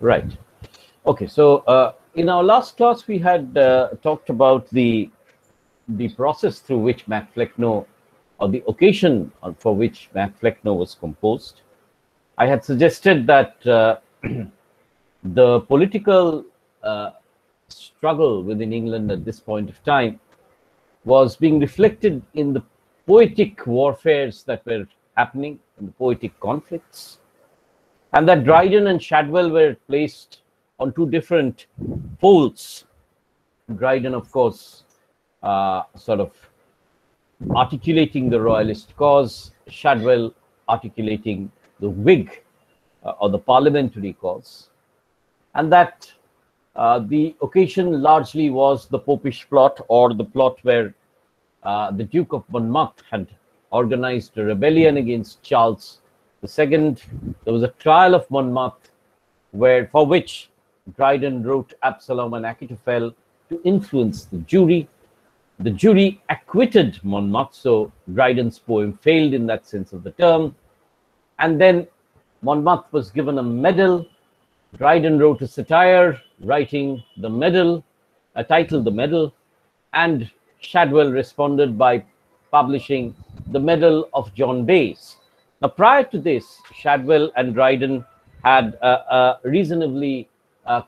Right. Okay. So in our last class, we had talked about the process through which Mac Flecknoe, or the occasion for which Mac Flecknoe was composed. I had suggested that the political struggle within England at this point of time was being reflected in the poetic warfares that were happening, in the poetic conflicts, and that Dryden and Shadwell were placed on two different poles. Dryden, of course, sort of articulating the royalist cause, Shadwell articulating the Whig or the parliamentary cause, and that the occasion largely was the Popish plot, or the plot where the Duke of Monmouth had organized a rebellion against Charles II. There was a trial of Monmouth, for which Dryden wrote Absalom and Achitophel to influence the jury. The jury acquitted Monmouth, so Dryden's poem failed in that sense of the term. And then Monmouth was given a medal. Dryden wrote a satire, writing the medal, titled The Medal, and Shadwell responded by publishing The Medal of John Bayes. Now, prior to this, Shadwell and Dryden had a reasonably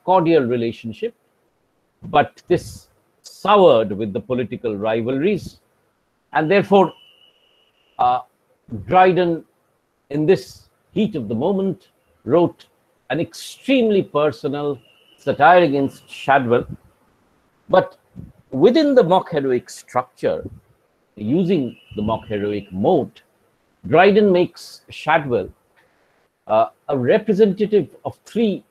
cordial relationship, but this soured with the political rivalries, and therefore Dryden, in this heat of the moment, wrote an extremely personal satire against Shadwell. But within the mock heroic structure, using the mock heroic mode, Dryden makes Shadwell a representative of three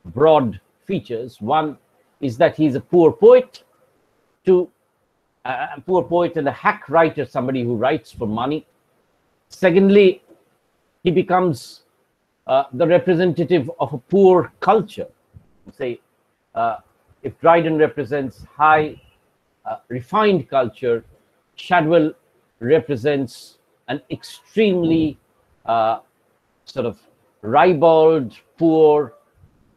broad features. One is that he's a poor poet, a poor poet and a hack writer, somebody who writes for money. Secondly, he becomes the representative of a poor culture. Say, if Dryden represents high, refined culture, Shadwell represents an extremely sort of ribald, poor,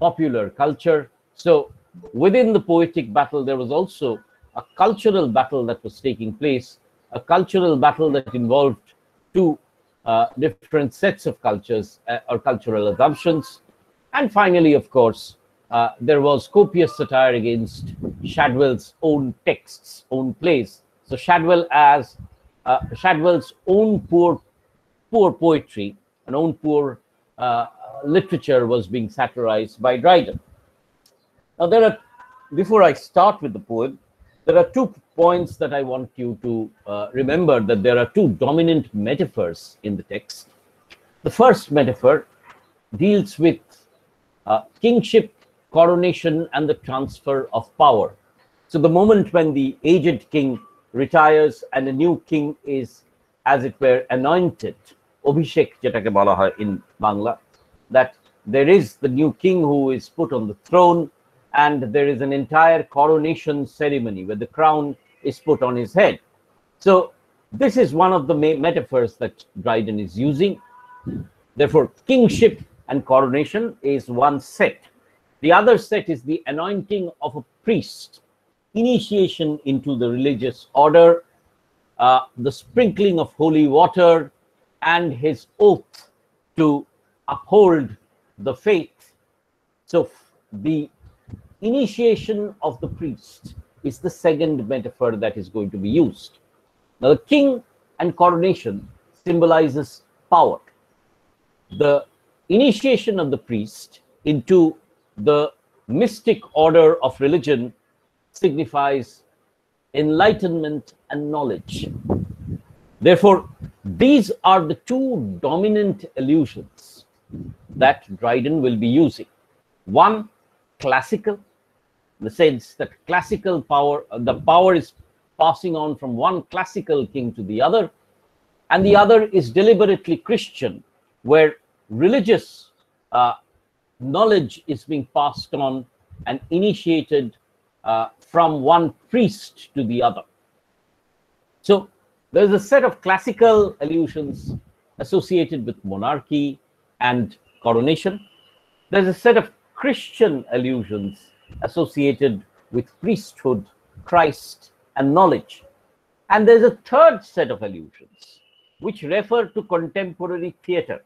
popular culture. So within the poetic battle, there was also a cultural battle that was taking place, a cultural battle that involved two different sets of cultures or cultural assumptions. And finally, of course, there was copious satire against Shadwell's own texts, own plays. So Shadwell as Shadwell's own poor poetry and own poor literature was being satirized by Dryden. Now, before I start with the poem, there are 2 points that I want you to remember, that there are 2 dominant metaphors in the text. The first metaphor deals with kingship, coronation, and the transfer of power. So the moment when the aged king retires and a new king is, as it were, anointed, Obhishek jetake bola hoy in Bangla, that there is the new king who is put on the throne, and there is an entire coronation ceremony where the crown is put on his head. So this is one of the metaphors that Dryden is using. Therefore, kingship and coronation is one set. The other set is the anointing of a priest, initiation into the religious order, the sprinkling of holy water, and his oath to uphold the faith. So the initiation of the priest is the second metaphor that is going to be used. Now, the king and coronation symbolizes power. The initiation of the priest into the mystic order of religion signifies enlightenment and knowledge. Therefore, these are the 2 dominant allusions that Dryden will be using. One, classical, in the sense that classical power, the power is passing on from one classical king to the other, and the other is deliberately Christian, where religious knowledge is being passed on and initiated from one priest to the other. So there's a set of classical allusions associated with monarchy and coronation. There's a set of Christian allusions associated with priesthood, Christ, and knowledge. And there's a third set of allusions which refer to contemporary theatre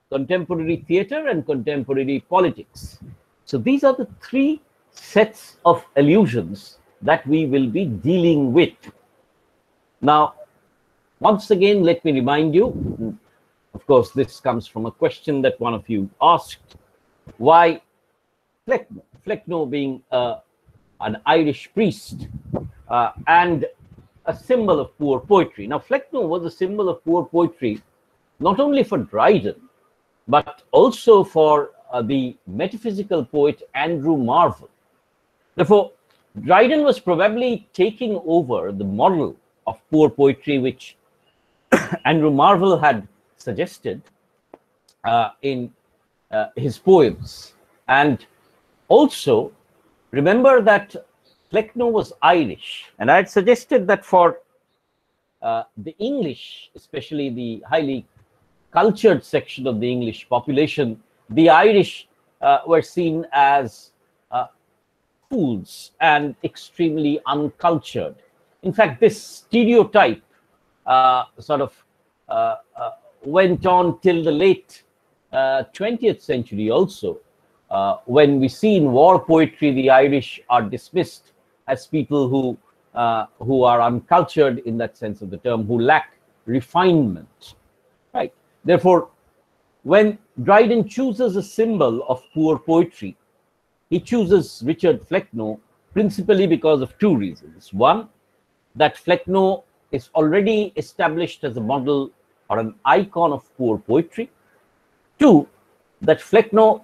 and contemporary politics. So these are the three sets of allusions that we will be dealing with. Now, once again, let me remind you, of course, this comes from a question that one of you asked, why Flecknoe? Flecknoe being an Irish priest and a symbol of poor poetry. Now, Flecknoe was a symbol of poor poetry, not only for Dryden, but also for the metaphysical poet Andrew Marvell. Therefore, Dryden was probably taking over the model of poor poetry which Andrew Marvell had suggested in his poems. And also, remember that Flecknoe was Irish, and I had suggested that for the English, especially the highly cultured section of the English population, the Irish were seen as fools and extremely uncultured. In fact, this stereotype sort of went on till the late 20th century also, when we see in war poetry the Irish are dismissed as people who are uncultured in that sense of the term, who lack refinement. Right. Therefore, when Dryden chooses a symbol of poor poetry, he chooses Richard Flecknoe principally because of two reasons. One, that Flecknoe is already established as a model or an icon of poor poetry. Two, that Flecknoe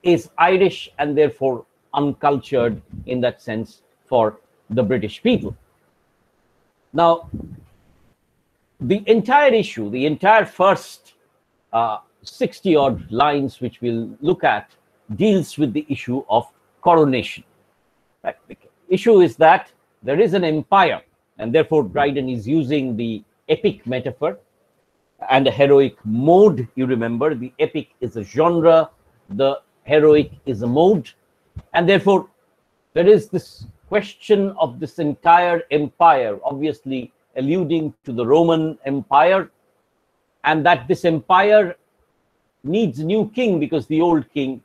is Irish and therefore uncultured in that sense for the British people. Now, the entire issue, the entire first 60-odd lines which we'll look at, deals with the issue of coronation. Right? The issue is that there is an empire, and therefore Dryden is using the epic metaphor and a heroic mode. You remember, the epic is a genre, the heroic is a mode, and therefore there is this question of this entire empire, obviously alluding to the Roman Empire, and that this empire needs a new king because the old king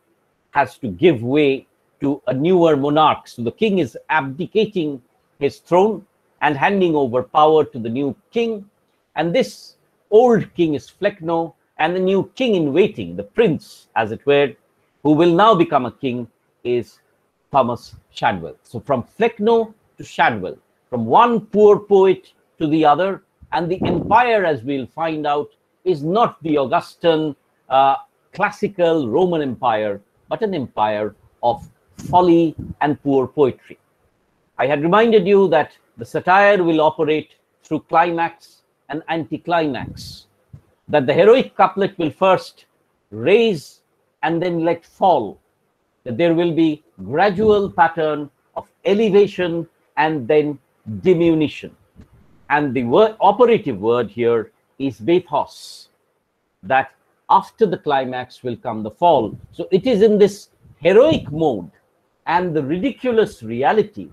has to give way to a newer monarch. So the king is abdicating his throne and handing over power to the new king, and this old king is Flecknoe, and the new king in waiting, the prince as it were, who will now become a king, is Thomas Shadwell. So from Flecknoe to Shadwell, from one poor poet to the other, and the empire, as we'll find out, is not the Augustan classical Roman Empire, but an empire of folly and poor poetry. I had reminded you that the satire will operate through climax and anticlimax, that the heroic couplet will first raise and then let fall, that there will be gradual pattern of elevation and then diminution. And the operative word here is bathos, that after the climax will come the fall. So it is in this heroic mode and the ridiculous reality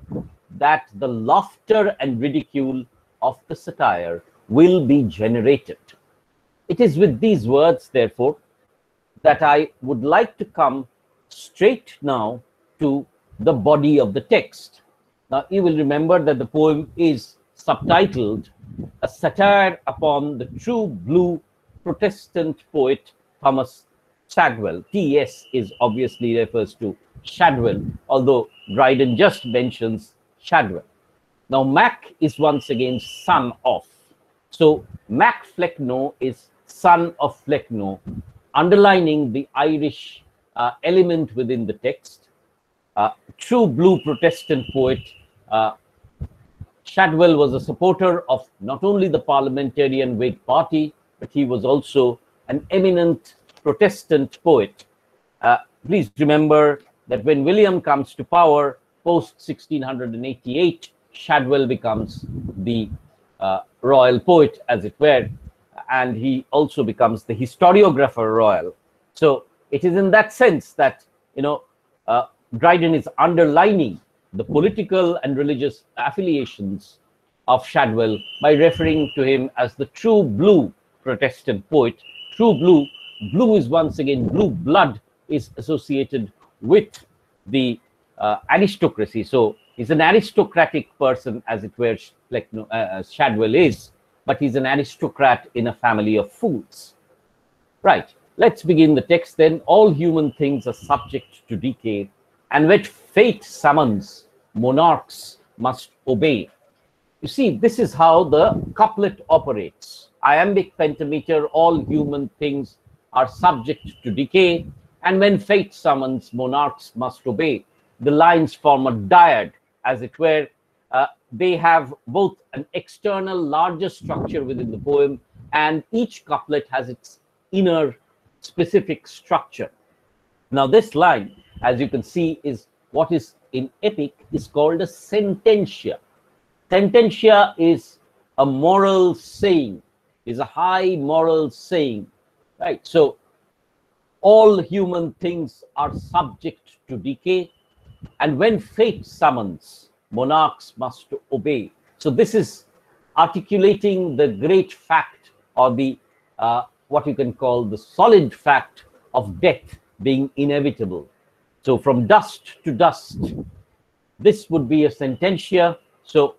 that the laughter and ridicule of the satire will be generated. It is with these words, therefore, that I would like to come straight now to the body of the text. Now, you will remember that the poem is subtitled A Satire upon the True Blue Protestant Poet Thomas Shadwell. TS is obviously refers to Shadwell, although Dryden just mentions Shadwell. Now, Mac is once again son of. So, Mac Flecknoe is son of Flecknoe, underlining the Irish element within the text. True blue Protestant poet, Shadwell was a supporter of not only the parliamentarian Whig party, but he was also an eminent Protestant poet. Please remember that when William comes to power post 1688, Shadwell becomes the royal poet, as it were, and he also becomes the historiographer royal. So it is in that sense that, you know, Dryden is underlining the political and religious affiliations of Shadwell by referring to him as the true blue Protestant poet. True blue, blue is once again, blue blood is associated with the aristocracy. So he's an aristocratic person, as it were, like Shadwell is, but he's an aristocrat in a family of fools. Right, let's begin the text then. All human things are subject to decay, and when fate summons, monarchs must obey. You see, this is how the couplet operates. Iambic pentameter, all human things are subject to decay, and when fate summons, monarchs must obey. The lines form a dyad, as it were. They have both an external, larger structure within the poem, and each couplet has its inner specific structure. Now, this line, as you can see, is what is in epic is called a sententia. Sententia is a moral saying, is a high moral saying, right? So all human things are subject to decay, and when fate summons, monarchs must obey. So this is articulating the great fact, or the what you can call the solid fact of death being inevitable. So from dust to dust, this would be a sententia. So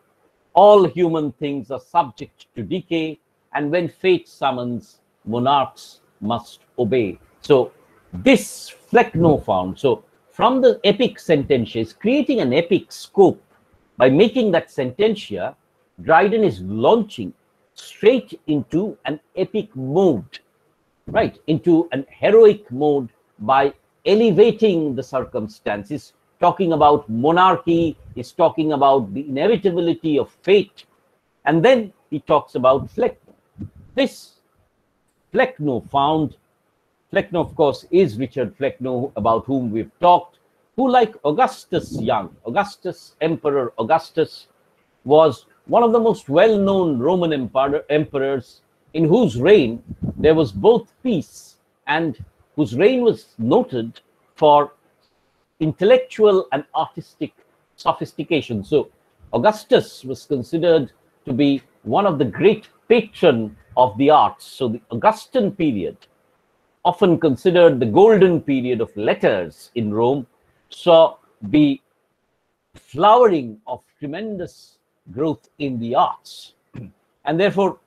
all human things are subject to decay, and when fate summons, monarchs must obey. So this Flecknoe found. So from the epic sententia is creating an epic scope. By making that sententia, Dryden is launching straight into an epic mode, right? Into an heroic mode by elevating the circumstances, talking about monarchy, is talking about the inevitability of fate, and then he talks about Flecknoe. This Flecknoe found, Flecknoe, of course, is Richard Flecknoe, about whom we've talked, who, like Augustus Young, Emperor Augustus, was one of the most well-known Roman emperors in whose reign there was both peace and whose reign was noted for intellectual and artistic sophistication. So Augustus was considered to be one of the great patron of the arts. So the Augustan period, often considered the golden period of letters in Rome, saw the flowering of tremendous growth in the arts. And therefore,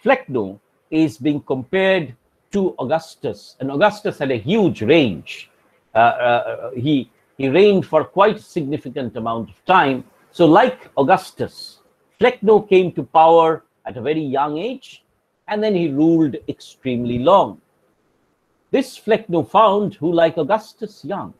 Flecknoe is being compared to Augustus, and Augustus had a huge range. He reigned for quite a significant amount of time. So like Augustus, Flecknoe came to power at a very young age, and then he ruled extremely long. This Flecknoe found, who, like Augustus Young,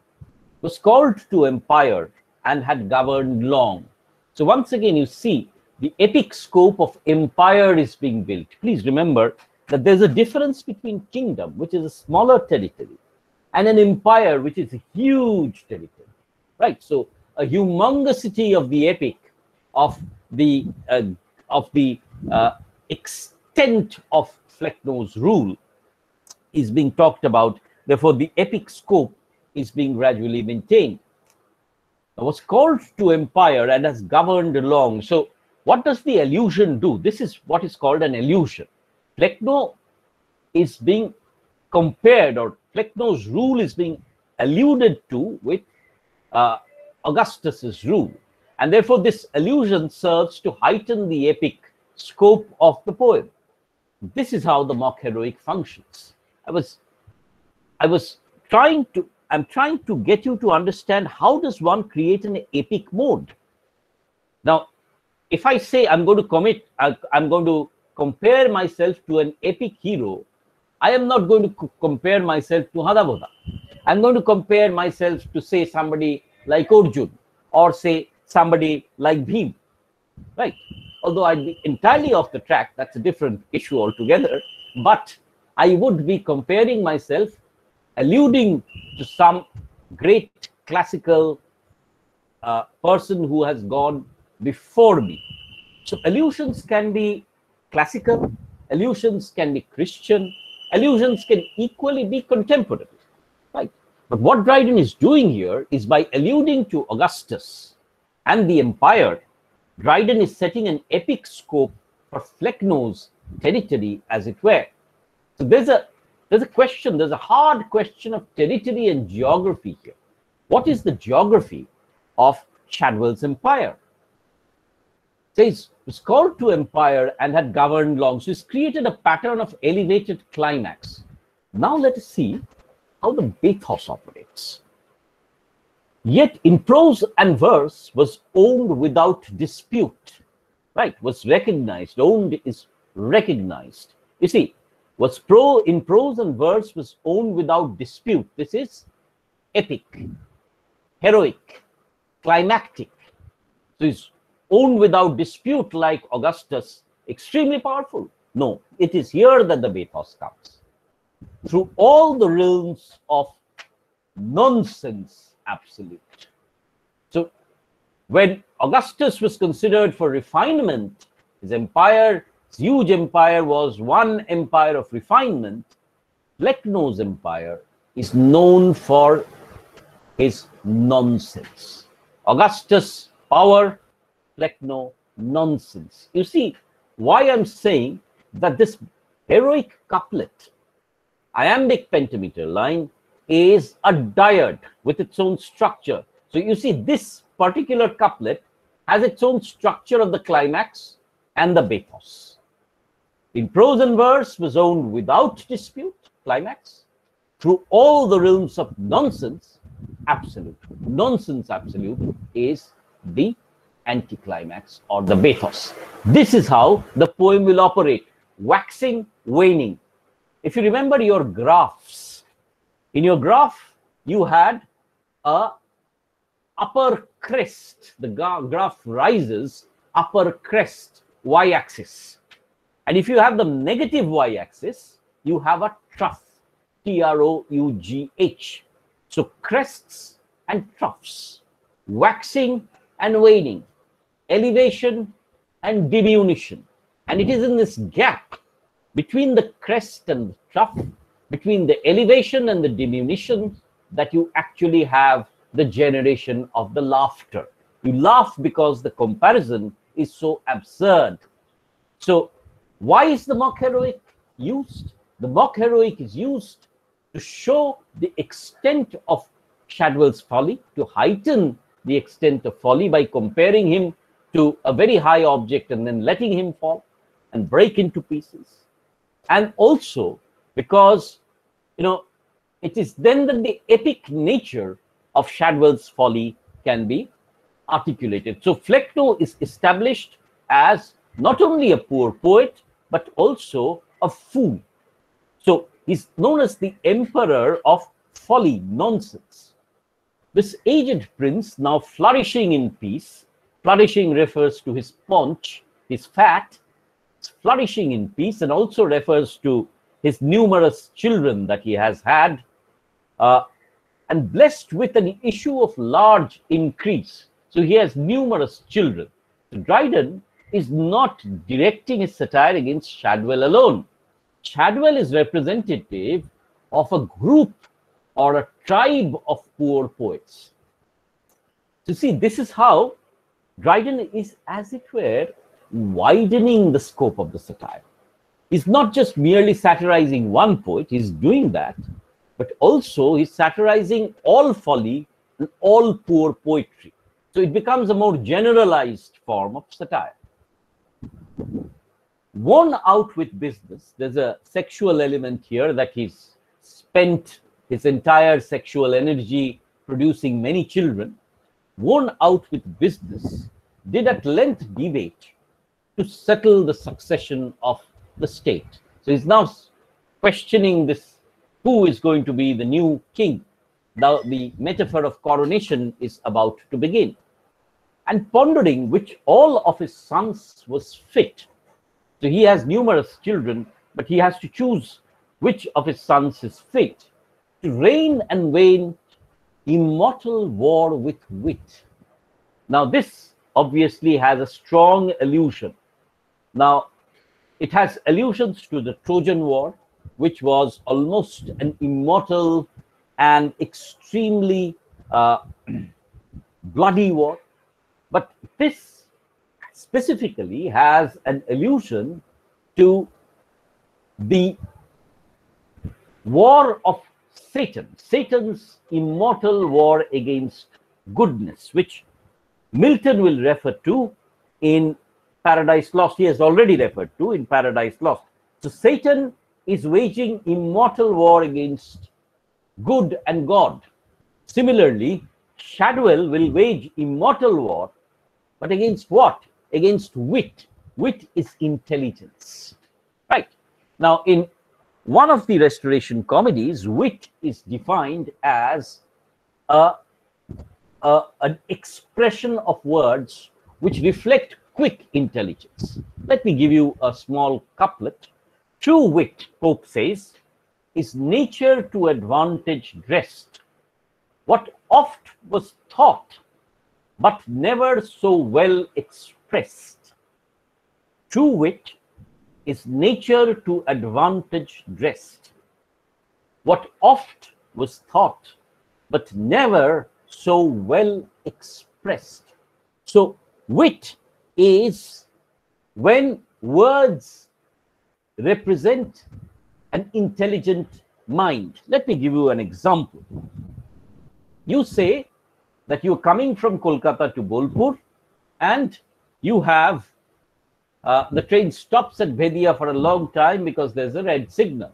was called to empire and had governed long. So once again, you see the epic scope of empire is being built. Please remember that there's a difference between kingdom, which is a smaller territory, and an empire, which is a huge territory, right? So a humongosity of the epic, of the extent of Flecknoe's rule is being talked about. Therefore, the epic scope is being gradually maintained. It was called to empire and has governed long. So what does the allusion do? This is what is called an allusion. Flecknoe is being compared, or Flecknoe's rule is being alluded to with Augustus's rule. And therefore, this allusion serves to heighten the epic scope of the poem. This is how the mock heroic functions. I'm trying to get you to understand, how does one create an epic mode? Now, if I say I'm going to compare myself to an epic hero, I am not going to compare myself to Hadabodha. I'm going to compare myself to, say, somebody like Arjun, or say somebody like Bhim, right? Although I'd be entirely off the track, that's a different issue altogether. But I would be comparing myself, alluding to some great classical person who has gone before me. So allusions can be classical, allusions can be Christian, allusions can equally be contemporary, right? But what Dryden is doing here is, by alluding to Augustus and the empire, Dryden is setting an epic scope for Flecknoe's territory, as it were. So there's a question, there's a hard question of territory and geography here. What is the geography of Shadwell's empire? Says it was called to empire and had governed long. So he's created a pattern of elevated climax. Now let us see how the bathos operates. Yet in prose and verse was owned without dispute, right? Was recognized. Owned is recognized. You see, in prose and verse was owned without dispute. This is epic, heroic, climactic. So it's owned without dispute, like Augustus, extremely powerful. No, it is here that the bathos comes. Through all the realms of nonsense absolute. So when Augustus was considered for refinement, his empire, his huge empire, was one empire of refinement. Flecknoe's empire is known for his nonsense. Augustus, power; Flecknoe, nonsense. You see why I'm saying that this heroic couplet, iambic pentameter line, is a dyad with its own structure. So you see, this particular couplet has its own structure of the climax and the bathos. In prose and verse was owned without dispute, climax. Through all the realms of nonsense, absolute. Nonsense absolute is the anticlimax or the bathos. This is how the poem will operate: waxing, waning. If you remember your graphs, in your graph you had a upper crest. The graph rises, upper crest, y-axis. And if you have the negative y-axis, you have a trough, T-R-O-U-G-H. So crests and troughs, waxing and waning, elevation and diminution. And it is in this gap between the crest and the trough, between the elevation and the diminution, that you actually have the generation of the laughter. You laugh because the comparison is so absurd. So why is the mock heroic used? The mock heroic is used to show the extent of Shadwell's folly, to heighten the extent of folly by comparing him to a very high object and then letting him fall and break into pieces. And also because, it is then that the epic nature of Shadwell's folly can be articulated. So Flecknoe is established as not only a poor poet, but also a fool. So he's known as the emperor of folly, nonsense. This aged prince, now flourishing in peace, flourishing refers to his paunch, his fat, flourishing in peace, and also refers to his numerous children that he has had, and blessed with an issue of large increase. So he has numerous children. So Dryden is not directing his satire against Shadwell alone. Shadwell is representative of a group or a tribe of poor poets. So see, this is how Dryden is, as it were, widening the scope of the satire. He's not just merely satirizing one poet, he's doing that, but also he's satirizing all folly and all poor poetry. So it becomes a more generalized form of satire. Worn out with business, there's a sexual element here, that he's spent his entire sexual energy producing many children. Worn out with business, did at length deviate to settle the succession of the state. So he's now questioning this, who is going to be the new king. Now the metaphor of coronation is about to begin. And pondering which all of his sons was fit. So he has numerous children, but he has to choose which of his sons is fit to reign and wane immortal war with wit. Now this obviously has a strong allusion. Now it has allusions to the Trojan War, which was almost an immortal an extremely bloody war. But this specifically has an allusion to the war of Satan, Satan's immortal war against goodness, which Milton will refer to in Paradise Lost. He has already referred to in Paradise Lost. So Satan is waging immortal war against good and God. Similarly, Shadwell will wage immortal war, but against what? Against wit. Wit is intelligence, right? Now, in one of the Restoration comedies, wit is defined as an expression of words which reflect quick intelligence. Let me give you a small couplet. True wit, Pope says, is nature to advantage dressed. What oft was thought, but never so well expressed. True wit is nature to advantage dressed. What oft was thought, but never so well expressed. So wit is when words represent an intelligent mind. Let me give you an example. You say that you're coming from Kolkata to Bolpur, and you have the train stops at Bhedia for a long time because there's a red signal.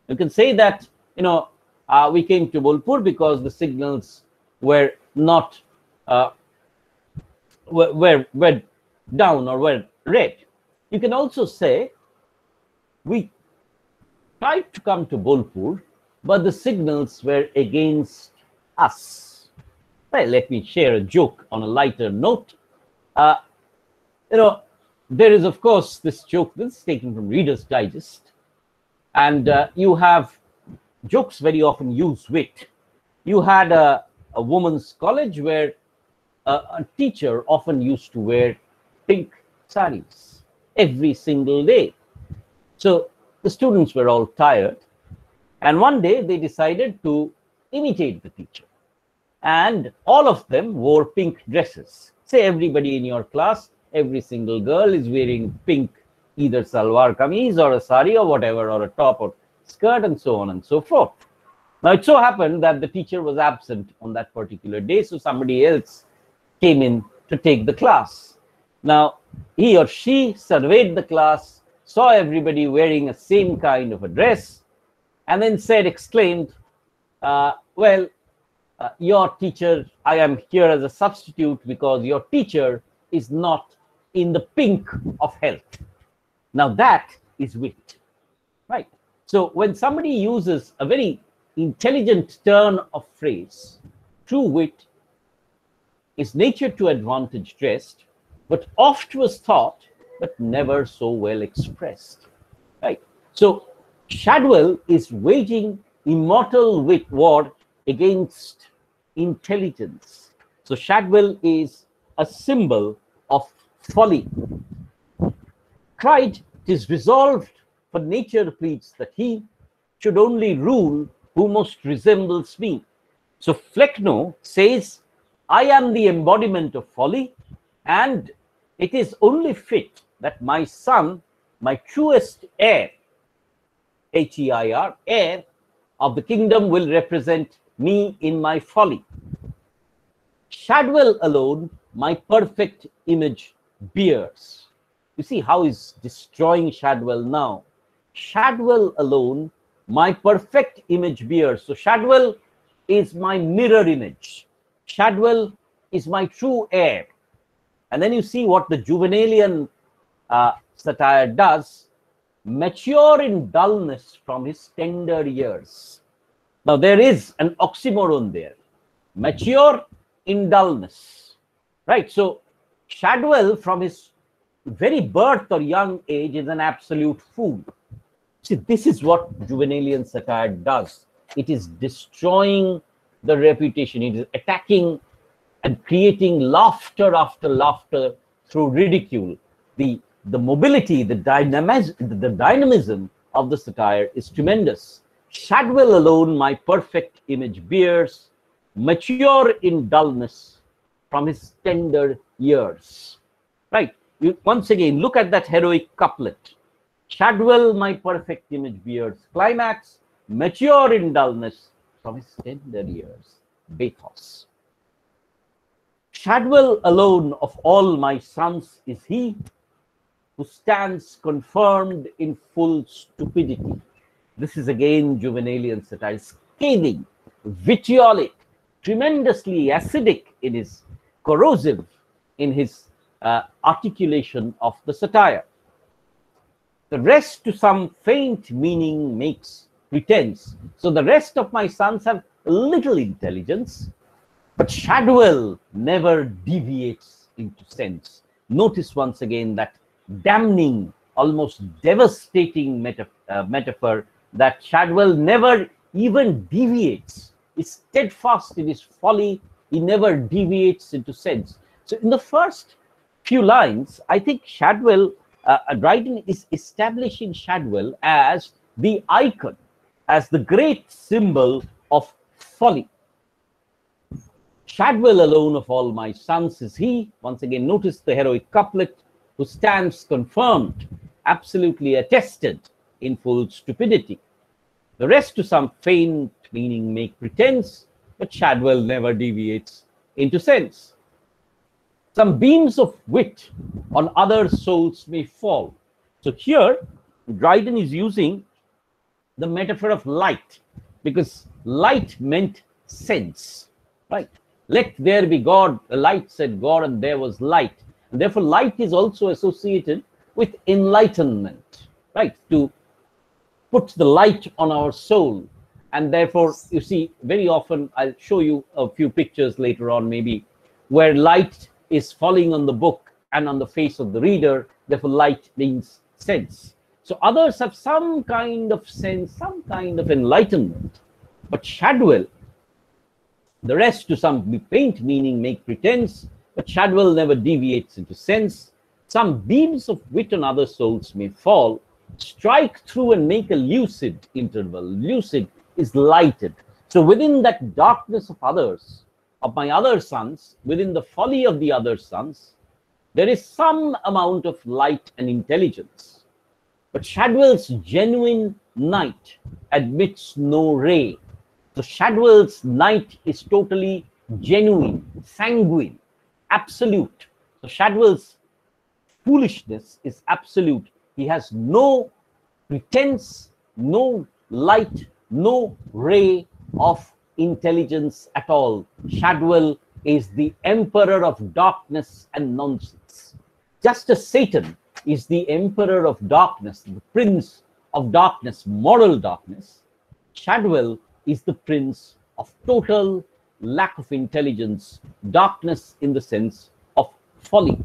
You can say that, we came to Bolpur because the signals were not were down or were red. You can also say we tried to come to Bolpur, but the signals were against us. Well, let me share a joke on a lighter note. There is, of course, this joke that's taken from Reader's Digest, and you have jokes very often use wit. You had a woman's college where a teacher often used to wear pink saris every single day. So the students were all tired, and one day they decided to imitate the teacher, and all of them wore pink dresses. Say everybody in your class, every single girl is wearing pink, either salwar kameez or a sari or whatever, or a top or skirt, and so on and so forth. Now, it so happened that the teacher was absent on that particular day, so somebody else came in to take the class. Now, he or she surveyed the class, saw everybody wearing a same kind of a dress, and then exclaimed, your teacher, I am here as a substitute because your teacher is not in the pink of health. Now that is wit, right? So when somebody uses a very intelligent turn of phrase, true wit is nature to advantage dressed, but oft was thought, but never so well expressed, right? So Shadwell is waging immortal wit war against intelligence. So Shadwell is a symbol of folly. Cried, 'tis resolved, for nature pleads that he should only rule who most resembles me. So Flecknoe says, I am the embodiment of folly, and it is only fit that my son, my truest heir, H-E-I-R, heir of the kingdom, will represent me in my folly. Shadwell alone my perfect image bears. You see how he's destroying Shadwell now. Shadwell alone my perfect image bears. So Shadwell is my mirror image. Shadwell is my true heir. And then you see what the Juvenalian satire does. Mature in dullness from his tender years. Now there is an oxymoron there. Mature in dullness, right? So Shadwell from his very birth or young age is an absolute fool. See, this is what Juvenalian satire does. It is destroying the reputation. It is attacking and creating laughter after laughter through ridicule. The mobility, the dynamism of the satire is tremendous. Shadwell alone my perfect image bears, mature in dullness from his tender years. Right? You once again look at that heroic couplet. Shadwell my perfect image bears, climax, mature in dullness from his tender years. Bathos. Shadwell alone of all my sons is he who stands confirmed in full stupidity. This is again Juvenalian satire, scathing, vitriolic, tremendously acidic in his, corrosive in his articulation of the satire. The rest to some faint meaning makes pretense. So the rest of my sons have little intelligence, but Shadwell never deviates into sense. Notice once again that damning, almost devastating metaphor, that Shadwell never even deviates, is steadfast in his folly, he never deviates into sense. So in the first few lines, I think Shadwell, Dryden is establishing Shadwell as the icon, as the great symbol of folly. Shadwell alone of all my sons is he, once again notice the heroic couplet, who stands confirmed, absolutely attested in full stupidity. The rest to some faint meaning make pretense, but Shadwell never deviates into sense. Some beams of wit on other souls may fall. So here, Dryden is using the metaphor of light, because light meant sense, right? Let there be God, the light said God, and there was light. And therefore, light is also associated with enlightenment, right? To put the light on our soul. And therefore, you see, very often, I'll show you a few pictures later on, maybe, where light is falling on the book and on the face of the reader. Therefore, light means sense. So others have some kind of sense, some kind of enlightenment. But Shadwell, the rest to some faint meaning make pretense, but Shadwell never deviates into sense. Some beams of wit on other souls may fall, strike through and make a lucid interval. Lucid is lighted. So within that darkness of others, of my other sons, within the folly of the other sons, there is some amount of light and intelligence. But Shadwell's genuine night admits no ray. So Shadwell's night is totally genuine, sanguine, absolute. So Shadwell's foolishness is absolute. He has no pretense, no light, no ray of intelligence at all. Shadwell is the emperor of darkness and nonsense. Just as Satan is the emperor of darkness, the prince of darkness, moral darkness, Shadwell is the prince of total lack of intelligence, darkness in the sense of folly.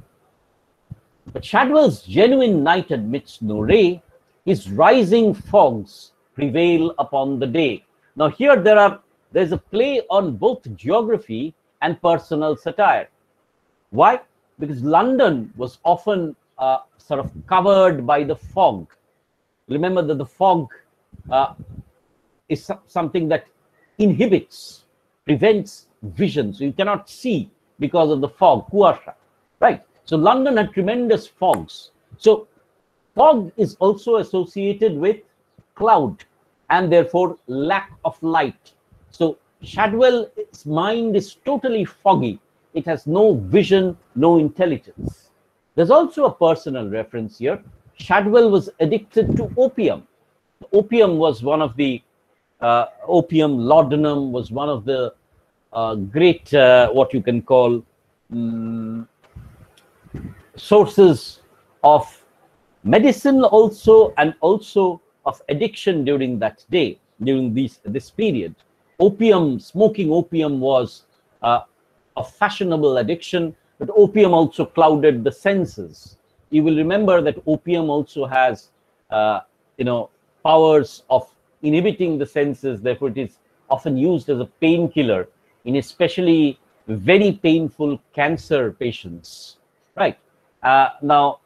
But Shadwell's genuine night admits no ray, his rising fogs prevail upon the day. Now here there's a play on both geography and personal satire. Why? Because London was often sort of covered by the fog. Remember that the fog is something that inhibits, prevents vision. So you cannot see because of the fog, kuasha, right? So London had tremendous fogs. So fog is also associated with cloud and therefore lack of light. So Shadwell's mind is totally foggy. It has no vision, no intelligence. There's also a personal reference here. Shadwell was addicted to opium. Opium was one of the, opium, laudanum was one of the great, what you can call, sources of medicine also, and also of addiction during that day, during this period. Opium, smoking opium was a fashionable addiction, but opium also clouded the senses. You will remember that opium also has, powers of inhibiting the senses. Therefore, it is often used as a painkiller in especially very painful cancer patients, right? Now,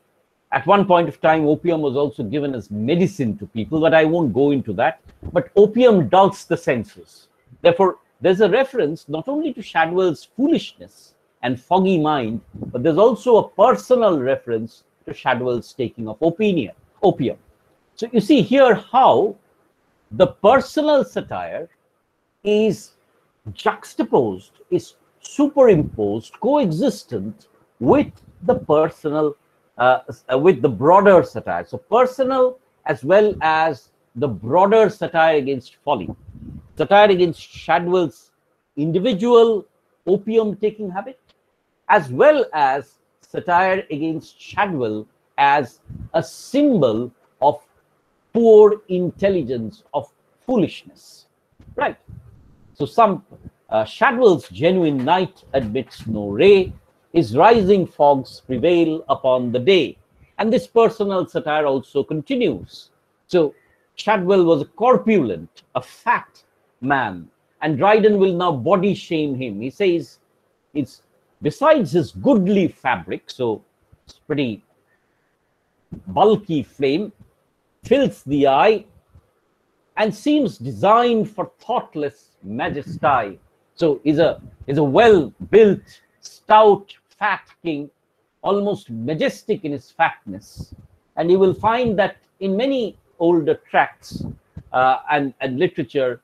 at one point of time, opium was also given as medicine to people, but I won't go into that. but opium dulls the senses. Therefore, there's a reference not only to Shadwell's foolishness and foggy mind, but there's also a personal reference to Shadwell's taking of opium. So you see here how the personal satire is juxtaposed, is superimposed, coexistent with the personal, with the broader satire. So personal as well as the broader satire against folly, satire against Shadwell's individual opium-taking habit, as well as satire against Shadwell as a symbol of poor intelligence, of foolishness, right? So Shadwell's genuine night admits no ray, his rising fogs prevail upon the day. And this personal satire also continues. So Shadwell was a corpulent, a fat man, and Dryden will now body shame him. He says, it's besides his goodly fabric, so it's pretty bulky frame, fills the eye, and seems designed for thoughtless majesty. So is a well-built, stout, fat king, almost majestic in his fatness. And you will find that in many older tracts and literature,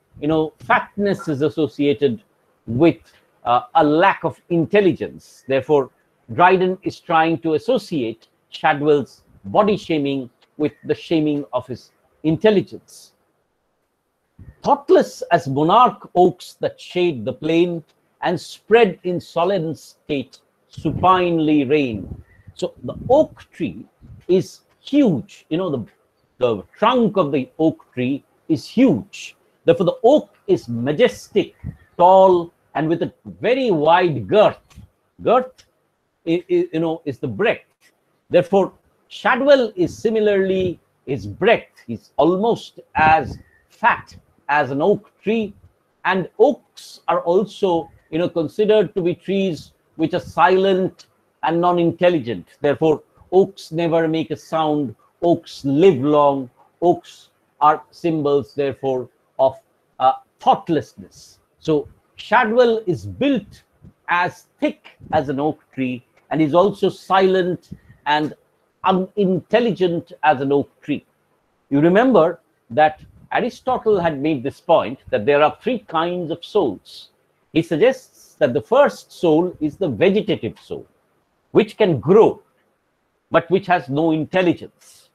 fatness is associated with a lack of intelligence. Therefore, Dryden is trying to associate Shadwell's body shaming with the shaming of his intelligence. Thoughtless as monarch oaks that shade the plain, and spread in solemn state supinely reign. So the oak tree is huge. The trunk of the oak tree is huge. Therefore, the oak is majestic, tall, and with a very wide girth. Girth, is the breadth. Therefore, Shadwell is similarly his breadth. He's almost as fat as an oak tree, and oaks are also, considered to be trees which are silent and non-intelligent. Therefore, oaks never make a sound. Oaks live long. Oaks are symbols, therefore, of thoughtlessness. So Shadwell is built as thick as an oak tree, and is also silent and unintelligent as an oak tree. You remember that Aristotle had made this point, that there are three kinds of souls. He suggests that the first soul is the vegetative soul, which can grow, but which has no intelligence.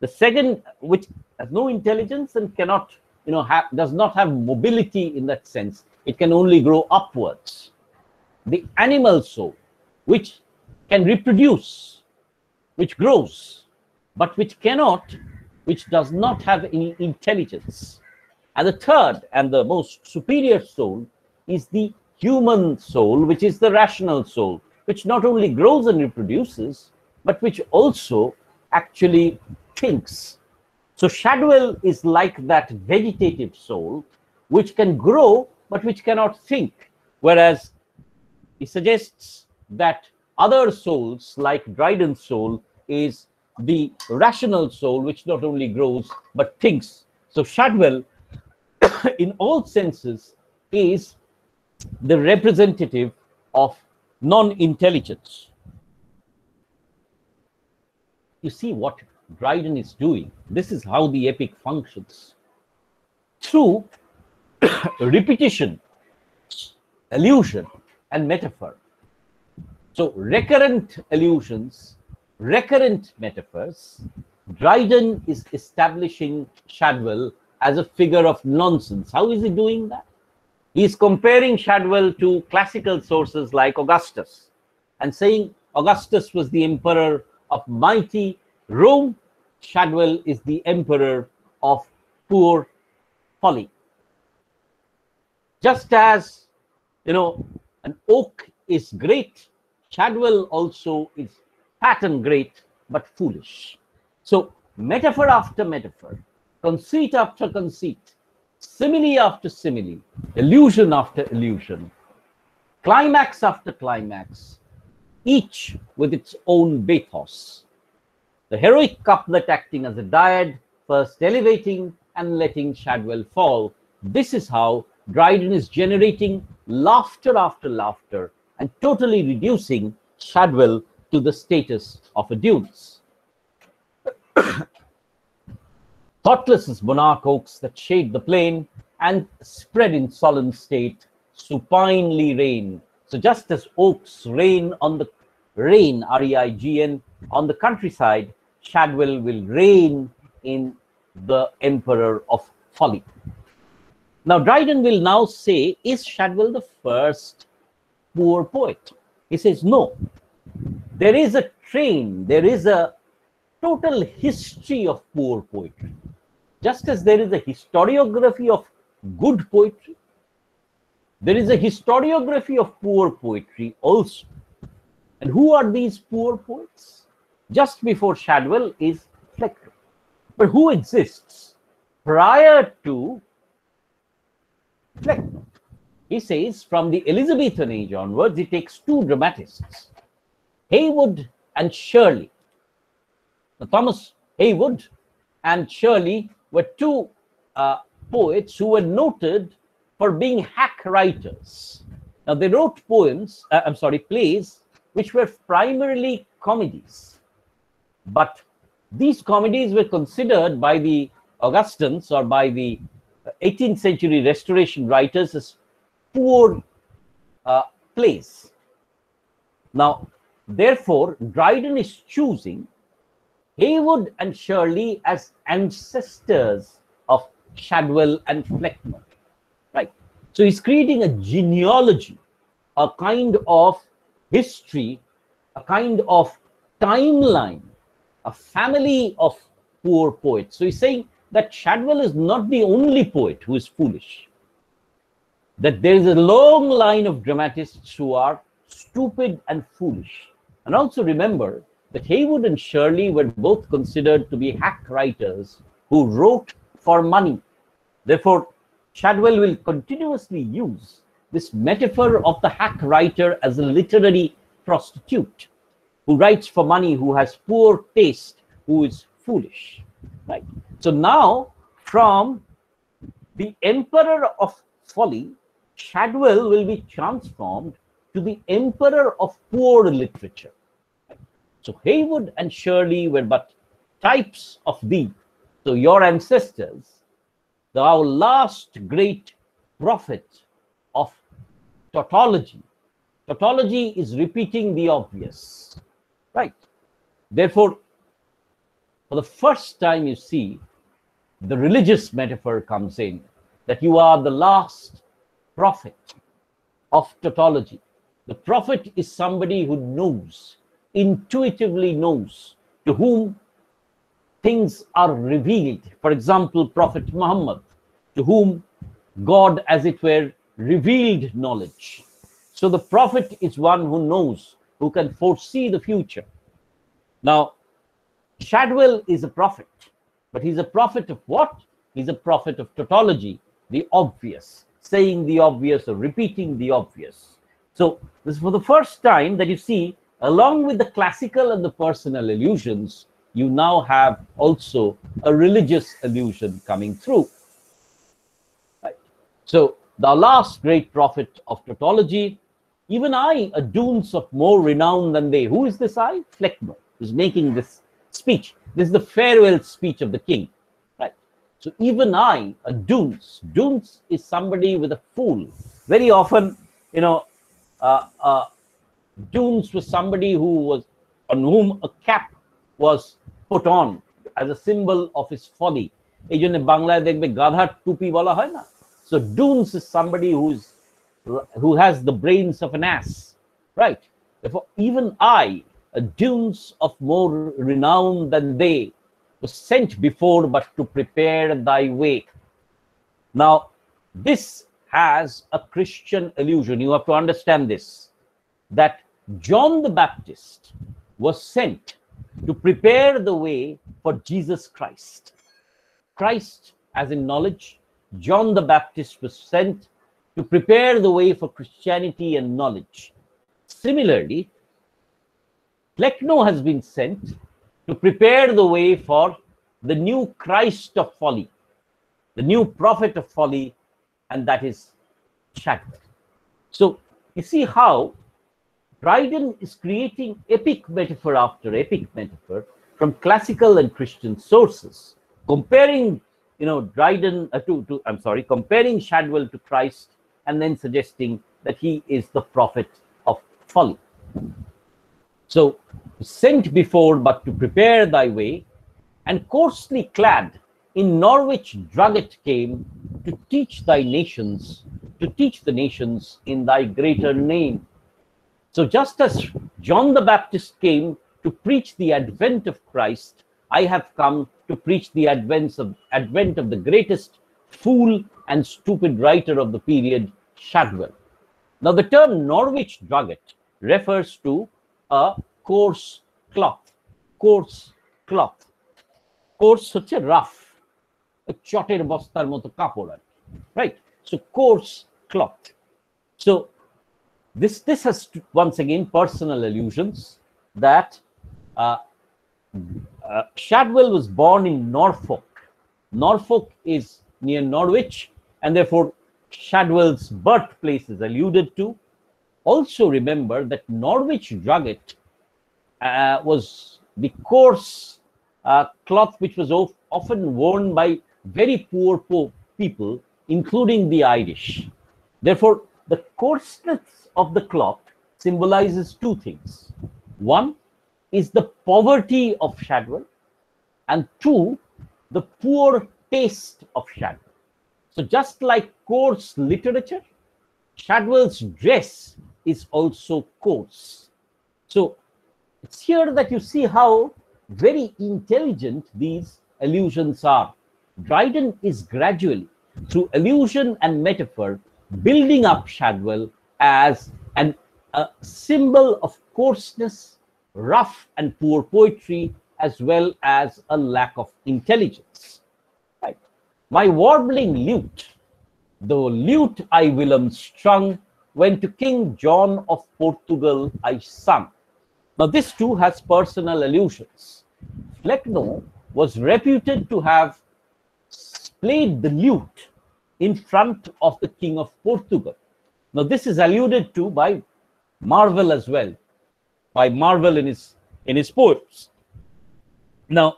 The second, which has no intelligence and cannot, does not have mobility in that sense. It can only grow upwards. The animal soul, which can reproduce, which grows, but which does not have any intelligence. And the third and the most superior soul is the human soul, which is the rational soul, which not only grows and reproduces, but which also actually thinks. So Shadwell is like that vegetative soul, which can grow, but which cannot think. Whereas he suggests that other souls, like Dryden's soul, is the rational soul, which not only grows, but thinks. So Shadwell, in all senses, is the representative of non-intelligence. You see what Dryden is doing. This is how the epic functions. Through repetition, allusion, and metaphor. So recurrent allusions, recurrent metaphors, Dryden is establishing Shadwell as a figure of nonsense. How is he doing that? He is comparing Shadwell to classical sources like Augustus and saying Augustus was the emperor of mighty Rome. Shadwell is the emperor of poor folly. Just as, an oak is great, Shadwell also is fat and great, but foolish. So metaphor after metaphor, conceit after conceit, simile after simile, illusion after illusion, climax after climax, each with its own bathos. The heroic couplet acting as a dyad, first elevating, and letting Shadwell fall. This is how Dryden is generating laughter after laughter and totally reducing Shadwell to the status of a dunce. Thoughtless as monarch oaks that shade the plain and spread in solemn state, supinely reign. So just as oaks reign on the REIGN on the countryside, Shadwell will reign in the emperor of folly. Now Dryden will now say, is Shadwell the first poor poet? He says, no. There is a train, there is a total history of poor poetry. Just as there is a historiography of good poetry, there is a historiography of poor poetry also. And who are these poor poets? Just before Shadwell is Flecknoe. But who exists prior to Flecknoe? He says from the Elizabethan age onwards, he takes two dramatists, Heywood and Shirley. Now, Thomas Heywood and Shirley were two poets who were noted for being hack writers. Now, they wrote plays, which were primarily comedies. But these comedies were considered by the Augustans or by the 18th century Restoration writers as poor plays. Now, therefore, Dryden is choosing Heywood and Shirley as ancestors of Shadwell and Flecknoe, right? So he's creating a genealogy, a kind of history, a kind of timeline, a family of poor poets. So he's saying that Shadwell is not the only poet who is foolish, that there is a long line of dramatists who are stupid and foolish. And also remember that Heywood and Shirley were both considered to be hack writers who wrote for money. Therefore, Shadwell will continuously use this metaphor of the hack writer as a literary prostitute who writes for money, who has poor taste, who is foolish, right? So now, from the emperor of folly, Shadwell will be transformed to the emperor of poor literature. So Heywood and Shirley were but types of thee. So your ancestors, our last great prophet of tautology. Tautology is repeating the obvious, right? Therefore, for the first time you see the religious metaphor comes in, that you are the last prophet of tautology. The prophet is somebody who knows, intuitively knows, to whom things are revealed. For example, Prophet Muhammad, to whom God, as it were, revealed knowledge. So the prophet is one who knows, who can foresee the future. Now, Shadwell is a prophet, but he's a prophet of what? He's a prophet of tautology, the obvious, saying the obvious or repeating the obvious. So this is for the first time that you see, along with the classical and the personal allusions, you now have also a religious allusion coming through. Right. So the last great prophet of tautology, even I, a dunce of more renown than they. Who is this I? Flecknoe, who's making this speech. This is the farewell speech of the king. Right. So even I, a dunce. Dunce is somebody with a fool. Very often, dunce was somebody who was, on whom a cap was put on as a symbol of his folly. এই জন্য বাংলায় দেখবে গাধার টুপি বলা হয় না? So dunce is somebody who has the brains of an ass, right? Therefore, even I, a dunce of more renown than they, was sent before but to prepare thy way. Now, this has a Christian allusion. You have to understand this, that John the Baptist was sent to prepare the way for Jesus Christ. Christ, as in knowledge, John the Baptist was sent to prepare the way for Christianity and knowledge. Similarly, Flecknoe has been sent to prepare the way for the new Christ of folly. the new prophet of folly, and that is Shadwell. So you see how Dryden is creating epic metaphor after epic metaphor from classical and Christian sources, comparing, Dryden comparing Shadwell to Christ, and then suggesting that he is the prophet of folly. So, sent before, but to prepare thy way, and coarsely clad in Norwich drugget came to teach the nations in thy greater name. So just as John the Baptist came to preach the advent of Christ, I have come to preach the advent of the greatest fool and stupid writer of the period, Shadwell. Now the term Norwich drugget refers to a coarse cloth. Coarse হচ্ছে rough, চটের বস্তার মতো কাপড়, right? So coarse cloth. So this has once again personal allusions that Shadwell was born in Norfolk. Norfolk is near Norwich, and therefore Shadwell's birthplace is alluded to. Also remember that Norwich drugget was the coarse cloth which was often worn by very poor people, including the Irish. Therefore, the coarseness of the cloth symbolizes two things. One is the poverty of Shadwell, and two, the poor taste of Shadwell. So just like coarse literature, Shadwell's dress is also coarse. So it's here that you see how very intelligent these allusions are. Dryden is gradually, through allusion and metaphor, building up Shadwell as a symbol of coarseness, rough and poor poetry, as well as a lack of intelligence. Right? My warbling lute, the lute I whilom strung, when to King John of Portugal I sung. Now this too has personal allusions. Flecknoe was reputed to have played the lute in front of the King of Portugal. Now this is alluded to by Marvell as well, by Marvell in his poems. Now,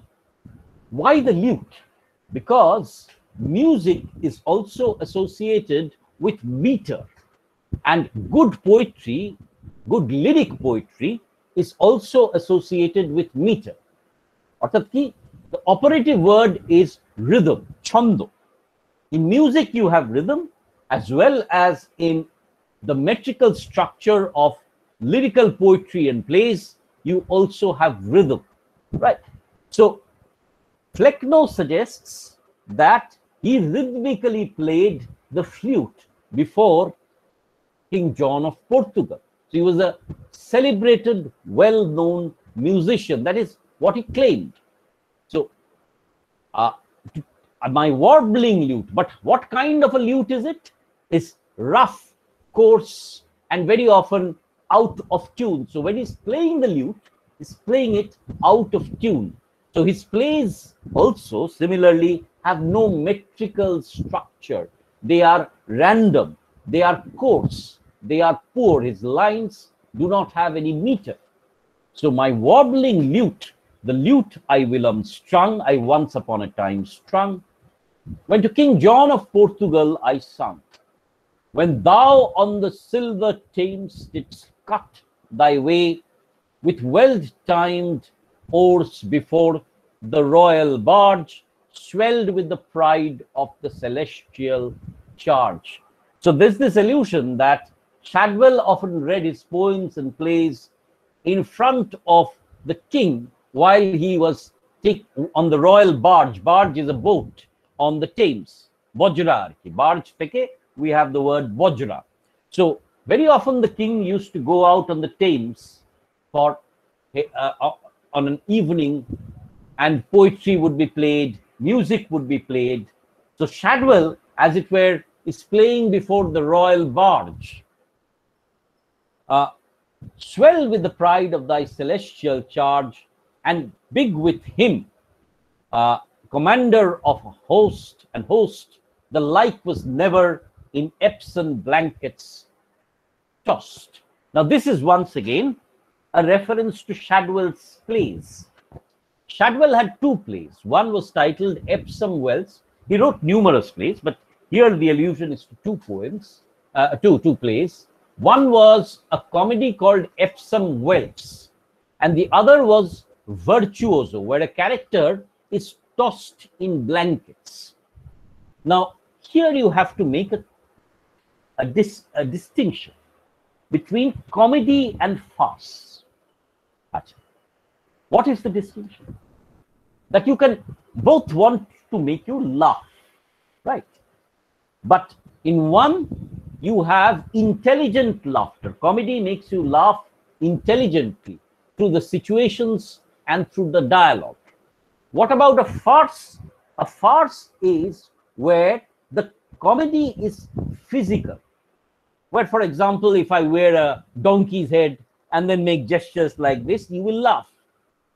why the lute? Because music is also associated with meter, and good poetry, good lyric poetry, is also associated with meter. অর্থাৎ কি, the operative word is rhythm, ছন্দ. In music you have rhythm, as well as in the metrical structure of lyrical poetry and plays, you also have rhythm, right? So Flecknoe suggests that he rhythmically played the flute before King John of Portugal. So he was a celebrated, well-known musician. That is what he claimed. So my warbling lute, but what kind of a lute is it? Is rough, coarse, and very often out of tune. So when he's playing the lute, he's playing it out of tune. So his plays also similarly have no metrical structure. They are random, they are coarse, they are poor. His lines do not have any meter. So my warbling lute, the lute I whilom strung, I once upon a time strung, when to King John of Portugal I sung. When thou on the silver Thames didst cut thy way with well-timed oars before the royal barge, swelled with the pride of the celestial charge. So there's this illusion that Shadwell often read his poems and plays in front of the king while he was on the royal barge. Barge is a boat on the Thames. Bojra, barge theke we have the word bojra. So very often the king used to go out on the Thames for on an evening, and poetry would be played, music would be played. So Shadwell, as it were, is playing before the royal barge. Swell with the pride of thy celestial charge, and big with him, commander of a host and host, the like was never in Epsom blankets tossed. Now, this is once again a reference to Shadwell's plays. Shadwell had two plays. One was titled Epsom Wells. He wrote numerous plays, but here the allusion is to two poems, two plays. One was a comedy called Epsom Wells, and the other was Virtuoso, where a character is tossed in blankets. Now, here you have to make a distinction between comedy and farce. What is the distinction? That you can both want to make you laugh, right? But in one, you have intelligent laughter. Comedy makes you laugh intelligently through the situations and through the dialogue. What about a farce? A farce is where the comedy is physical. Where, for example, if I wear a donkey's head and then make gestures like this, you will laugh.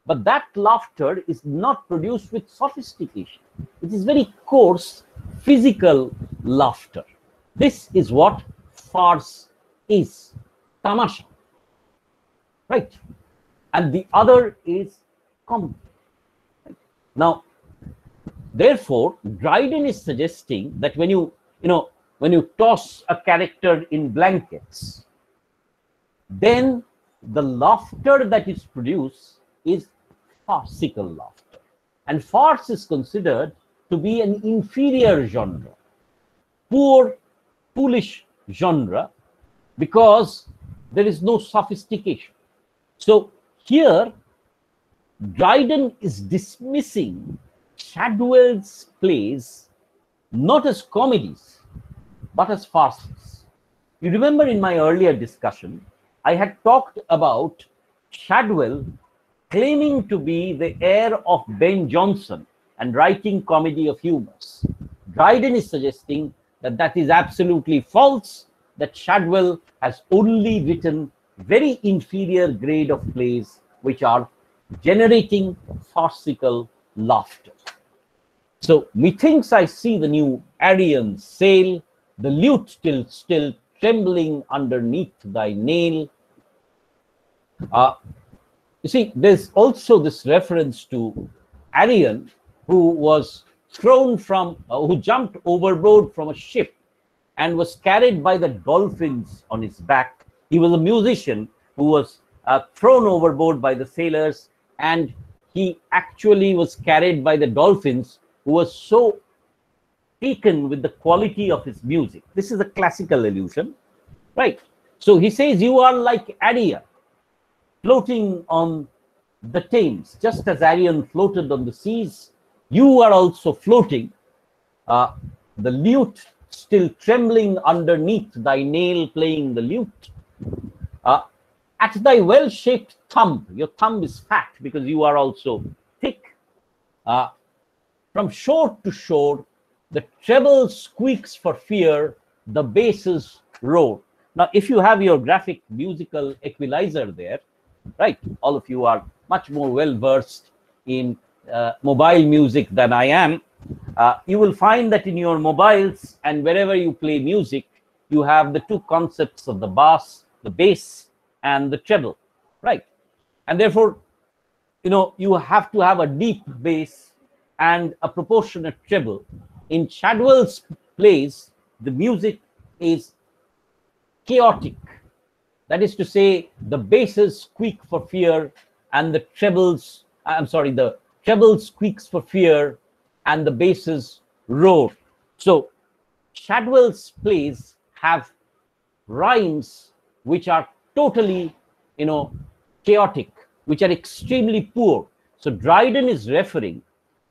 But that laughter is not produced with sophistication. It is very coarse, physical laughter. This is what farce is. Tamasha. Right? And the other is comedy. Right? Now, therefore, Dryden is suggesting that when you toss a character in blankets, then the laughter that is produced is farcical laughter. And farce is considered to be an inferior genre, poor, foolish genre, because there is no sophistication. So here, Dryden is dismissing Shadwell's plays not as comedies, but as farces. You remember in my earlier discussion, I had talked about Shadwell claiming to be the heir of Ben Jonson and writing comedy of humors. Dryden is suggesting that that is absolutely false, that Shadwell has only written very inferior grade of plays which are generating farcical laughter. So methinks I see the new Arian sail, the lute still trembling underneath thy nail. You see, there's also this reference to Arian, who was thrown from, who jumped overboard from a ship and was carried by the dolphins on his back. He was a musician who was thrown overboard by the sailors, and he actually was carried by the dolphins, who was so taken with the quality of his music. This is a classical allusion, right? So he says, you are like Arian, floating on the Thames, just as Arian floated on the seas. You are also floating, the lute still trembling underneath thy nail playing the lute. At thy well-shaped thumb, your thumb is fat because you are also thick. From shore to shore, the treble squeaks for fear, the basses roar. Now, if you have your graphic musical equalizer there, right, all of you are much more well-versed in mobile music than I am. You will find that in your mobiles and wherever you play music, you have the two concepts of the bass, the bass, and the treble, right? And therefore, you have to have a deep bass and a proportionate treble. In Shadwell's plays, the music is chaotic. That is to say, the basses squeak for fear and the trebles, the treble squeaks for fear and the basses roar. So Shadwell's plays have rhymes which are totally, chaotic, which are extremely poor. So Dryden is referring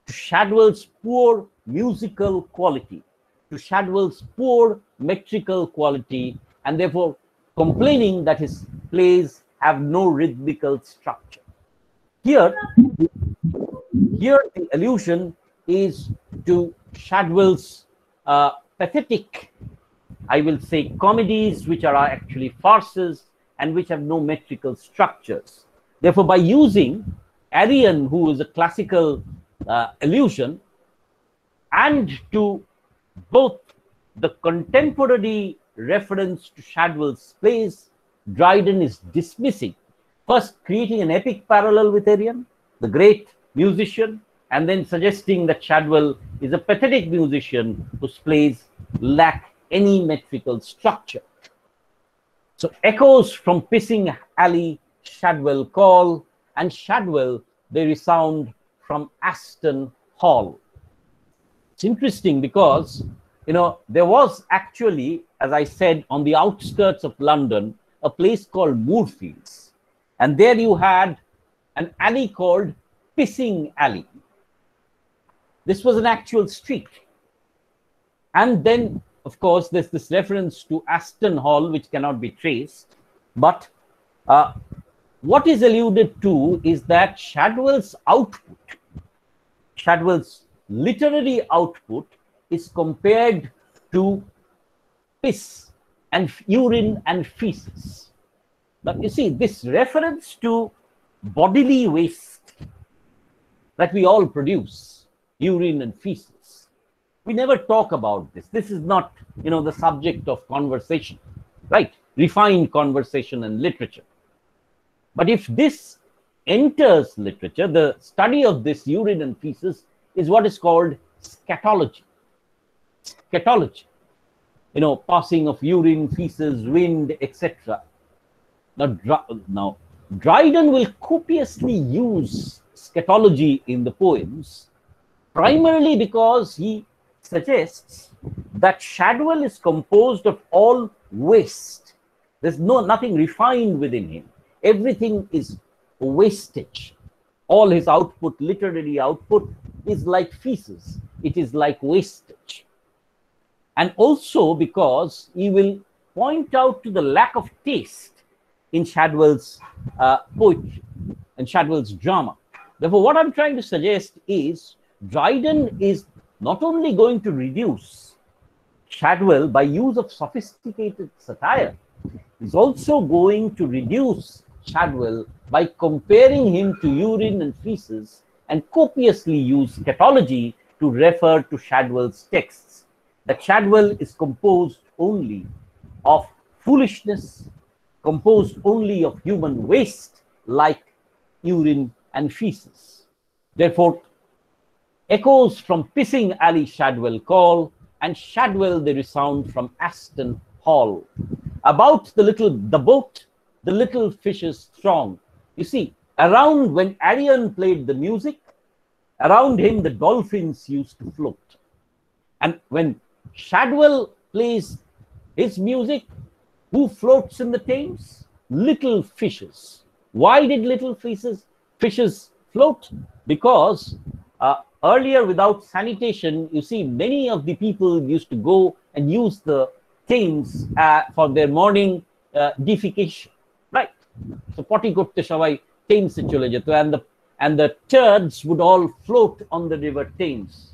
to Shadwell's poor musical quality, to Shadwell's poor metrical quality, and therefore complaining that his plays have no rhythmical structure. Here the allusion is to Shadwell's pathetic, I will say, comedies, which are actually farces and which have no metrical structures. Therefore, by using Arian, who is a classical allusion, and to both the contemporary reference to Shadwell's plays, Dryden is dismissing, first creating an epic parallel with Arion, the great musician, and then suggesting that Shadwell is a pathetic musician whose plays lack any metrical structure. So echoes from Pissing Alley, Shadwell call, and Shadwell, they resound from Aston Hall. It's interesting because, there was actually, as I said, on the outskirts of London, a place called Moorfields. And there you had an alley called Pissing Alley. This was an actual street. And then, of course, there's this reference to Aston Hall, which cannot be traced. But what is alluded to is that Shadwell's output, Shadwell's literary output, is compared to piss and urine and feces. But you see, this reference to bodily waste that we all produce, urine and feces, we never talk about this. This is not, the subject of conversation, right? Refined conversation and literature. But if this enters literature, the study of this urine and feces is what is called scatology. Scatology, passing of urine, feces, wind, etc. Now, Dryden will copiously use scatology in the poems, primarily because he suggests that Shadwell is composed of all waste. There's nothing refined within him. Everything is wastage. All his output, literary output, is like feces. It is like wastage. And also because he will point out to the lack of taste in Shadwell's poetry and Shadwell's drama. Therefore, what I'm trying to suggest is Dryden is not only going to reduce Shadwell by use of sophisticated satire, he's also going to reduce Shadwell by comparing him to urine and feces and copiously use scatology to refer to Shadwell's texts. That Shadwell is composed only of foolishness, composed only of human waste like urine and feces. Therefore, echoes from Pissing Alley Shadwell call, and Shadwell they resound from Aston Hall. About the boat, the little fishes throng. You see, around when Arion played the music, around him the dolphins used to float. And when Shadwell plays his music, who floats in the Thames? Little fishes. Why did little fishes float? Because earlier, without sanitation, you see, many of the people used to go and use the Thames for their morning defecation, right? So potty korte shabbai Thames e chole jeto, and the turds would all float on the river Thames.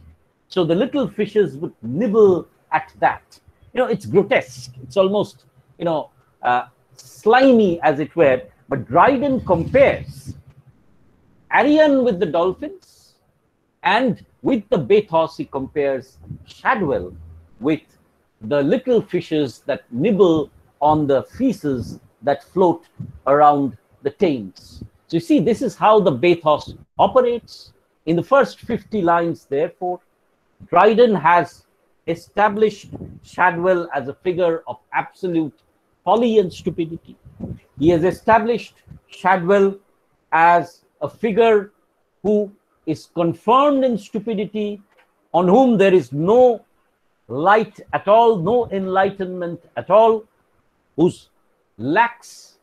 So the little fishes would nibble at that. It's grotesque. It's almost, slimy, as it were. But Dryden compares Arion with the dolphins, and with the bathos, he compares Shadwell with the little fishes that nibble on the feces that float around the Thames. So you see, this is how the bathos operates. In the first 50 lines, therefore, Dryden has established Shadwell as a figure of absolute folly and stupidity. He has established Shadwell as a figure who is confirmed in stupidity, on whom there is no light at all, no enlightenment at all, who lacks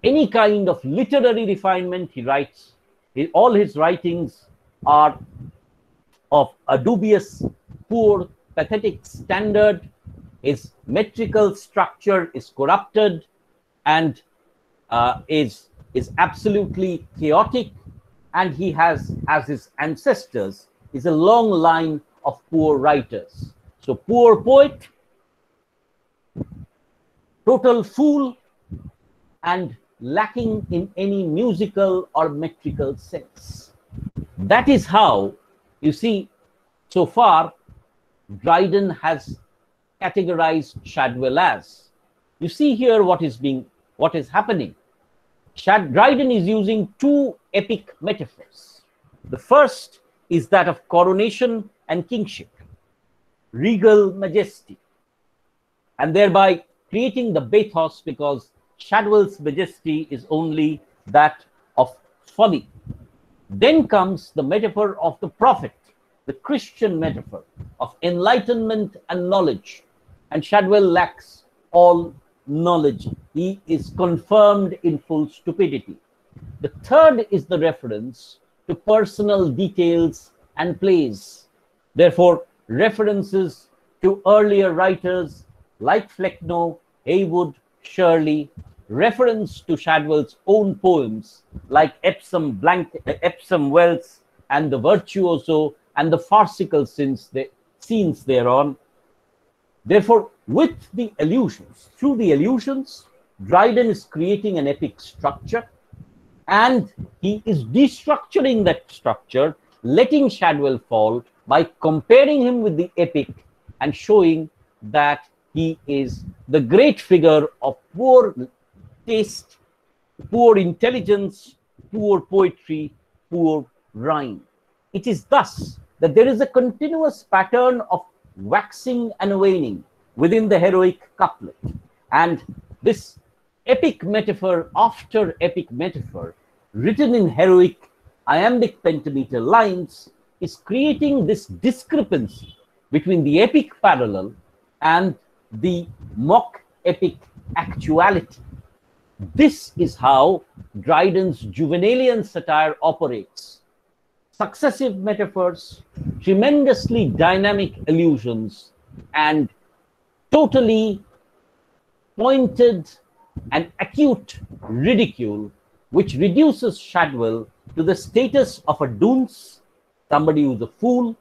any kind of literary refinement. He writes, all his writings are of a dubious, poor, pathetic standard. His metrical structure is corrupted and is absolutely chaotic, and he has, as his ancestors, is a long line of poor writers. So poor poet, total fool, and lacking in any musical or metrical sense. That is how, you see, so far Dryden has categorized Shadwell as. You see here what is happening. Dryden is using two epic metaphors. The first is that of coronation and kingship, regal majesty, and thereby creating the bathos, because Shadwell's majesty is only that of folly. Then comes the metaphor of the prophet, the Christian metaphor of enlightenment and knowledge. And Shadwell lacks all knowledge. He is confirmed in full stupidity. The third is the reference to personal details and plays. Therefore, references to earlier writers like Flecknoe, Heywood, Shirley, reference to Shadwell's own poems like Epsom Wells and the Virtuoso and the farcical scenes thereon. Therefore, with the allusions, through the allusions, Dryden is creating an epic structure, and he is destructuring that structure, letting Shadwell fall by comparing him with the epic and showing that he is the great figure of poor taste, poor intelligence, poor poetry, poor rhyme. It is thus that there is a continuous pattern of waxing and waning within the heroic couplet. And this epic metaphor after epic metaphor, written in heroic iambic pentameter lines, is creating this discrepancy between the epic parallel and the mock epic actuality. This is how Dryden's Juvenalian satire operates. Successive metaphors, tremendously dynamic allusions, and totally pointed and acute ridicule, which reduces Shadwell to the status of a dunce, somebody who's a fool,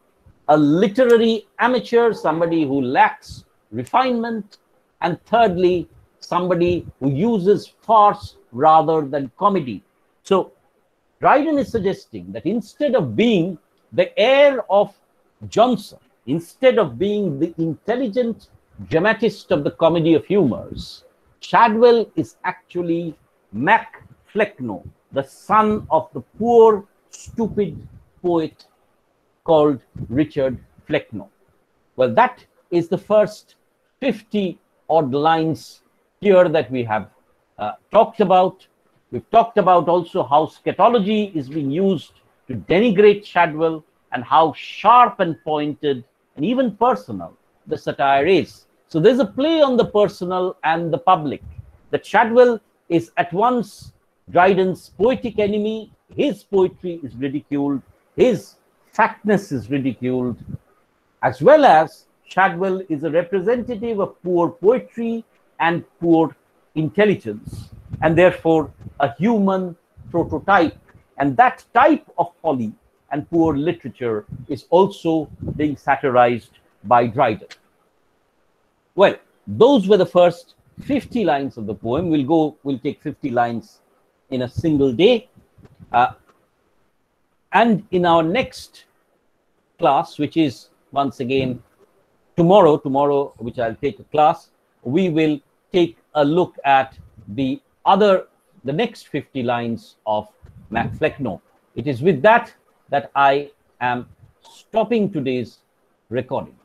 a literary amateur, somebody who lacks refinement, and thirdly, somebody who uses farce rather than comedy. So Dryden is suggesting that instead of being the heir of Johnson, instead of being the intelligent dramatist of the comedy of humors, Shadwell is actually Mac Flecknoe, the son of the poor, stupid poet called Richard Flecknoe. Well, that is the first 50 odd lines here that we have talked about. We've talked about also how scatology is being used to denigrate Shadwell, and how sharp and pointed and even personal the satire is. So there's a play on the personal and the public, that Shadwell is at once Dryden's poetic enemy, his poetry is ridiculed, his fatness is ridiculed, as well as Shadwell is a representative of poor poetry and poor intelligence, and therefore a human prototype. And that type of folly and poor literature is also being satirized by Dryden. Well, those were the first 50 lines of the poem. We'll take 50 lines in a single day. And in our next class, which is once again tomorrow, which I'll take a class, we will take a look at the next 50 lines of Mac Flecknoe. It is with that I am stopping today's recording.